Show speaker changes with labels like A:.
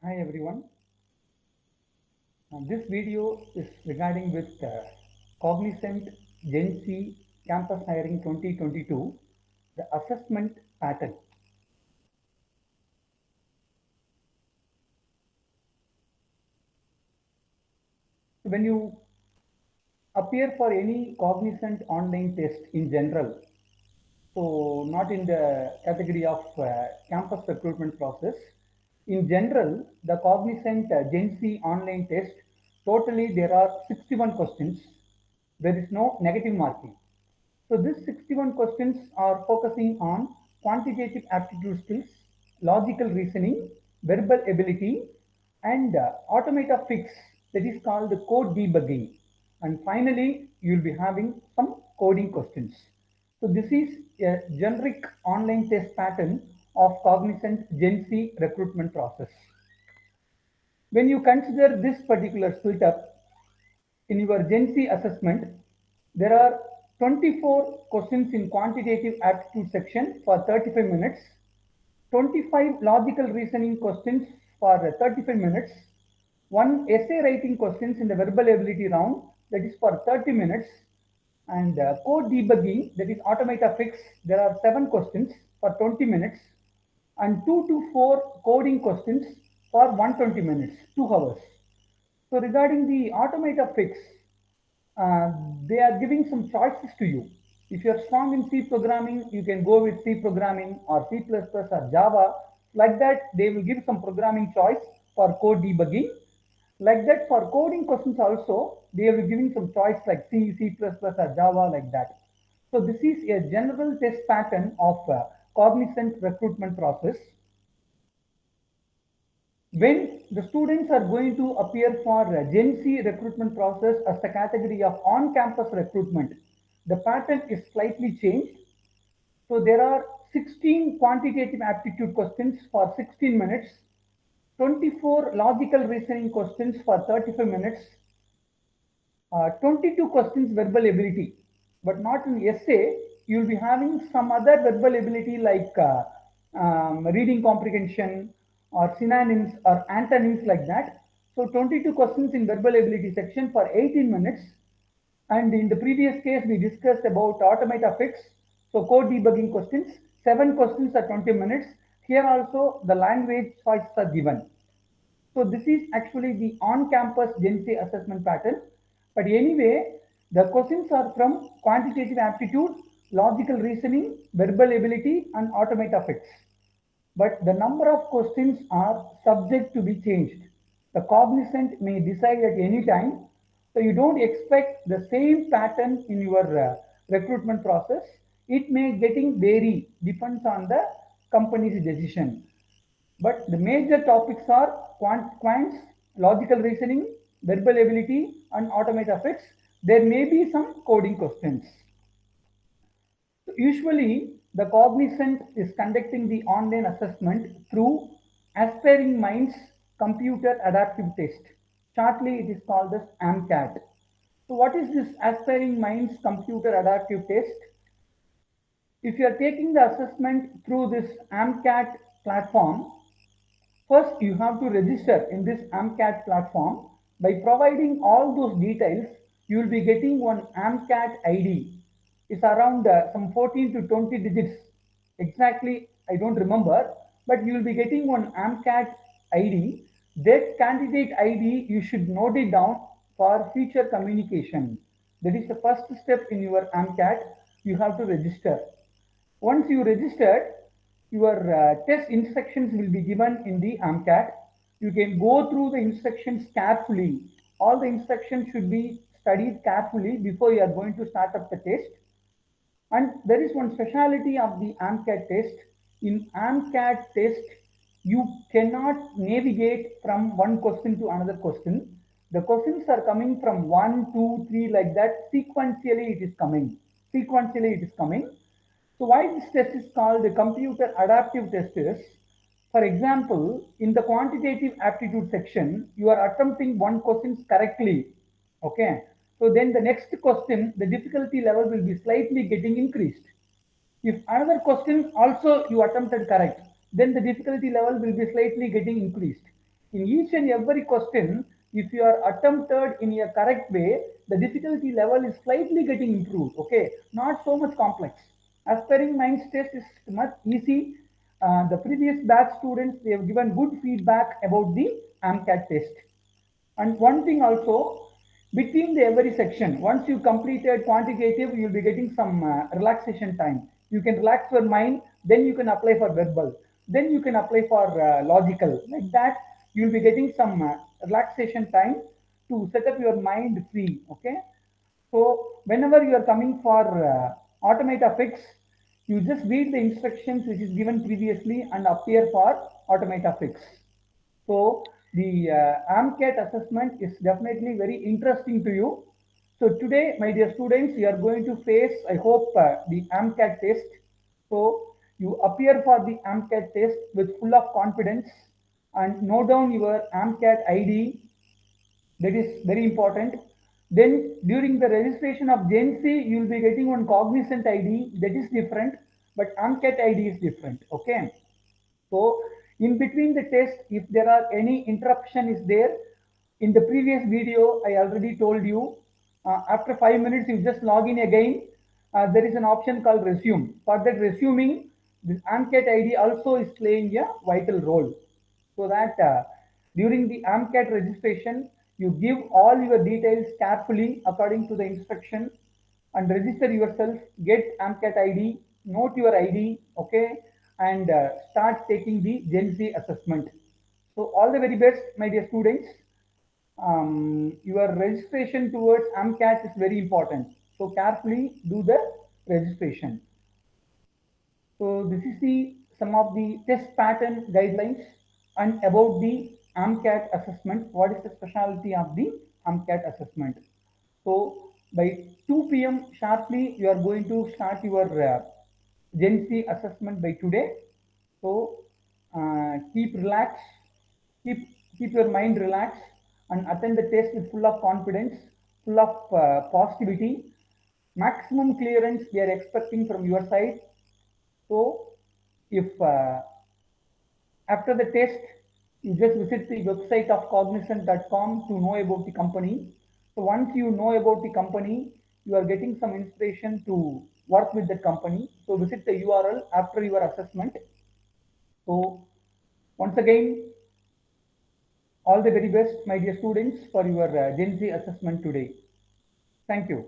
A: Hi everyone. This video is regarding with Cognizant GenC Campus Hiring 2022, the assessment pattern. When you appear for any Cognizant online test in general, so not in the category of campus recruitment process, in general, the Cognizant GenC online test, totally there are 61 questions. There is no negative marking. So these 61 questions are focusing on quantitative aptitude skills, logical reasoning, verbal ability, and automata fix, that is called the code debugging. And finally, you will be having some coding questions. So this is a generic online test pattern of Cognizant GenC recruitment process. When you consider this particular split up, in your Gen C assessment, there are 24 questions in quantitative aptitude section for 35 minutes, 25 logical reasoning questions for 35 minutes, one essay writing questions in the verbal ability round, that is for 30 minutes, and code debugging, that is automata fix, there are 7 questions for 20 minutes, and 2 to 4 coding questions for 120 minutes, 2 hours. So regarding the automata fix, uh, they are giving some choices to you. If you're strong in C programming, you can go with C programming or C++ or Java. Like that, they will give some programming choice for code debugging. Like that, for coding questions also, they will be giving some choice like C, C++, or Java, like that. So this is a general test pattern of Cognizant recruitment process. When the students are going to appear for Gen C recruitment process as the category of on-campus recruitment, the pattern is slightly changed. So there are 16 quantitative aptitude questions for 16 minutes, 24 logical reasoning questions for 35 minutes, 22 questions verbal ability, but not in essay. You'll be having some other verbal ability like reading comprehension or synonyms or antonyms, like that. So 22 questions in verbal ability section for 18 minutes. And in the previous case, we discussed about automata fix. So code debugging questions, 7 questions are 20 minutes. Here also the language choices are given. So this is actually the on-campus Gen C assessment pattern. But anyway, the questions are from quantitative aptitude, logical reasoning, verbal ability, and automata fix. But the number of questions are subject to be changed. The cognizant may decide at any time. So you don't expect the same pattern in your recruitment process. It may getting vary, depends on the company's decision. But the major topics are quants, logical reasoning, verbal ability, and automata fix. There may be some coding questions. So usually, the Cognizant is conducting the online assessment through Aspiring Minds Computer Adaptive Test. Shortly, it is called as AMCAT. So what is this Aspiring Minds Computer Adaptive Test? If you are taking the assessment through this AMCAT platform, first, you have to register in this AMCAT platform. By providing all those details, you will be getting one AMCAT ID. It's around some 14 to 20 digits. Exactly, I don't remember, but you will be getting one AMCAT ID. That candidate ID, you should note it down for future communication. That is the first step in your AMCAT. You have to register. Once you registered, your test instructions will be given in the AMCAT. You can go through the instructions carefully. All the instructions should be studied carefully before you are going to start up the test. And there is one speciality of the AMCAT test. In AMCAT test, you cannot navigate from one question to another question. The questions are coming from one, two, three, like that. Sequentially, it is coming. Sequentially, it is coming. So why this test is called the computer adaptive test is, for example, in the quantitative aptitude section, you are attempting one question correctly. Okay. So then the next question, the difficulty level will be slightly getting increased. If another question also you attempted correct, then the difficulty level will be slightly getting increased. In each and every question, if you are attempted in a correct way, the difficulty level is slightly getting improved. Okay, not so much complex. Aspiring minds test is much easy. The previous batch students, they have given good feedback about the AMCAT test. And one thing also, between the every section, once you completed quantitative, you'll be getting some relaxation time. You can relax your mind, then you can apply for verbal, then you can apply for logical. Like that, you'll be getting some relaxation time to set up your mind free. Okay. So whenever you are coming for automata fix, you just read the instructions which is given previously and appear for automata fix. So the AMCAT assessment is definitely very interesting to you. So today, my dear students, you are going to face, I hope, the AMCAT test. So you appear for the AMCAT test with full of confidence and note down your AMCAT ID. That is very important. Then during the registration of GenC, you will be getting one Cognizant ID that is different, but AMCAT ID is different. Okay. So in between the test, if there are any interruption is there, in the previous video, I already told you, after 5 minutes, you just log in again. There is an option called resume. For that resuming, this AMCAT ID also is playing a vital role. So that during the AMCAT registration, you give all your details carefully according to the instruction and register yourself, get AMCAT ID, note your ID, okay, and start taking the GenC assessment. So all the very best, my dear students. Your registration towards AMCAT is very important. So carefully do the registration. So this is the some of the test pattern guidelines and about the AMCAT assessment. What is the specialty of the AMCAT assessment? So by 2 p.m. sharply, you are going to start your Gen C assessment by today. So keep relaxed, keep keep your mind relaxed, and attend the test with full of confidence, full of positivity. Maximum clearance we are expecting from your side. So if after the test, you just visit the website of cognizant.com to know about the company. So once you know about the company, you are getting some inspiration to work with the company. So visit the URL after your assessment. So once again, all the very best, my dear students, for your Gen Z assessment today. Thank you.